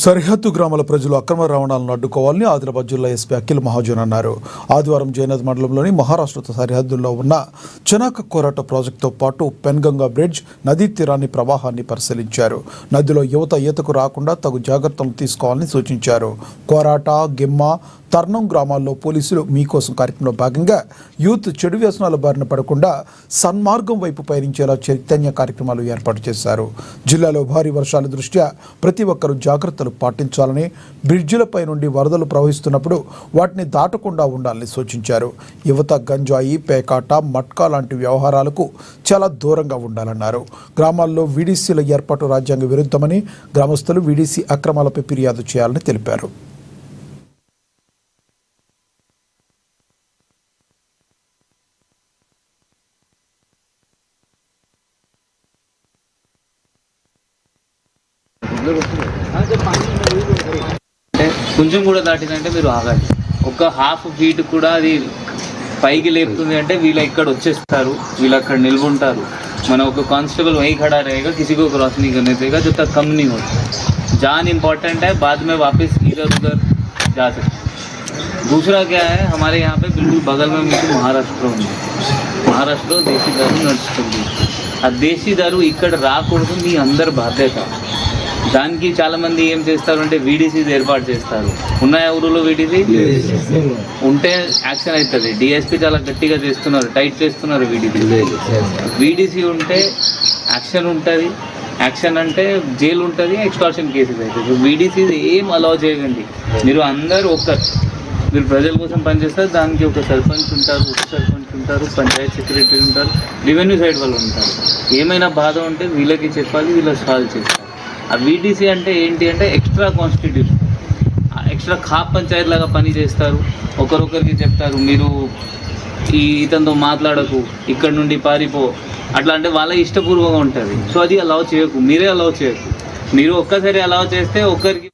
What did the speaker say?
సరిహద్దు గ్రామాల ప్రజలు అక్రమ రవాణాలను అడ్డుకోవాలని ఆదిలాబాద్ జిల్లా ఎస్పీ అఖిల్ మహాజన్ అన్నారు. ఆదివారం జయనద్ మండలంలోని మహారాష్ట్రతో సరిహద్దుల్లో ఉన్న చెనాక కోరాట ప్రాజెక్టుతో పాటు పెన్గంగా బ్రిడ్జ్ నదీ తీరాన్ని ప్రవాహాన్ని పరిశీలించారు. నదిలో యువత ఈతకు రాకుండా తగు జాగ్రత్తలు తీసుకోవాలని సూచించారు. కోరాట, గిమ్మ, తర్నం గ్రామాల్లో పోలీసులు మీకోసం కార్యక్రమంలో భాగంగా యూత్ చెడు వ్యసనాల బారిన పడకుండా సన్మార్గం వైపు పయనించేలా చైతన్య కార్యక్రమాలు ఏర్పాటు చేశారు. జిల్లాలో భారీ వర్షాల దృష్ట్యా ప్రతి ఒక్కరూ జాగ్రత్తలు పాటించాలని, బ్రిడ్జిలపై నుండి వరదలు ప్రవహిస్తున్నప్పుడు వాటిని దాటకుండా ఉండాలని సూచించారు. యువత గంజాయి, పేకాట, మట్కా లాంటి వ్యవహారాలకు చాలా దూరంగా ఉండాలన్నారు. గ్రామాల్లో వీడీసీల ఏర్పాటు రాజ్యాంగ విరుద్ధమని, గ్రామస్తులు వీడీసీ అక్రమాలపై ఫిర్యాదు చేయాలని తెలిపారు. కొంచెం కూడా దాటిందంటే మీరు ఆగాలి. ఒక హాఫ్ ఫీట్ కూడా అది పైకి లేపుతుంది అంటే వీళ్ళు ఇక్కడ వచ్చేస్తారు, వీళ్ళు అక్కడ నిల్వుంటారు. మన ఒక कांस्टेबल वहीं खड़ा रहेगा, किसी को क्रॉस नहीं करने देगा जब तक कम नहीं होता. जान इम्पॉर्टेंट है, बाद में वापस इधर उधर जा सकते. दूसरा क्या है, हमारे यहाँ पे बिल्कुल बगल में मुझे महाराष्ट्र देसी दारू నడుస్తుంది. ఆ దేశీ దారు ఇక్కడ రాకూడదు, మీ అందరు బాధ్యత. దానికి చాలా మంది ఏం చేస్తారు అంటే వీడీసీ ఏర్పాటు చేస్తారు. ఉన్నాయా ఊరిలో వీడీసీ? ఉంటే యాక్షన్ అవుతుంది. డిఎస్పీ చాలా గట్టిగా చేస్తున్నారు, టైట్ చేస్తున్నారు. వీడీసీ ఉంటే యాక్షన్ ఉంటుంది. యాక్షన్ అంటే జైలు ఉంటుంది, ఎక్స్టార్షన్ కేసెస్ అవుతుంది. వీడీసీ ఏం అలౌ చేయకండి. మీరు అందరూ మీరు ప్రజల కోసం పనిచేస్తారు. దానికి ఒక సర్పంచ్ ఉంటారు, ఉప సర్పంచ్ ఉంటారు, పంచాయత్ సెక్రటరీ ఉంటారు, రెవెన్యూ సైడ్ వాళ్ళు ఉంటారు. ఏమైనా బాధ ఉంటే వీళ్ళకి చెప్పాలి, వీళ్ళకి సాల్వ్ చేస్తారు. ఆ వీడీసీ అంటే ఏంటి అంటే extra constitution, extra khap Panchayat లాగా పని చేస్తారు. ఒకరొకరికి చెప్తారు, మీరు ఇతనితో మాట్లాడకు, ఇక్కడ నుండి పారిపో, అట్లా అంటే వాళ్ళ ఇష్టపూర్వకంగా ఉంటుంది. సో అది అలౌ చేయకు, మీరే అలౌ చేయకు. మీరు ఒక్కసారి అలౌ చేస్తే ఒకరికి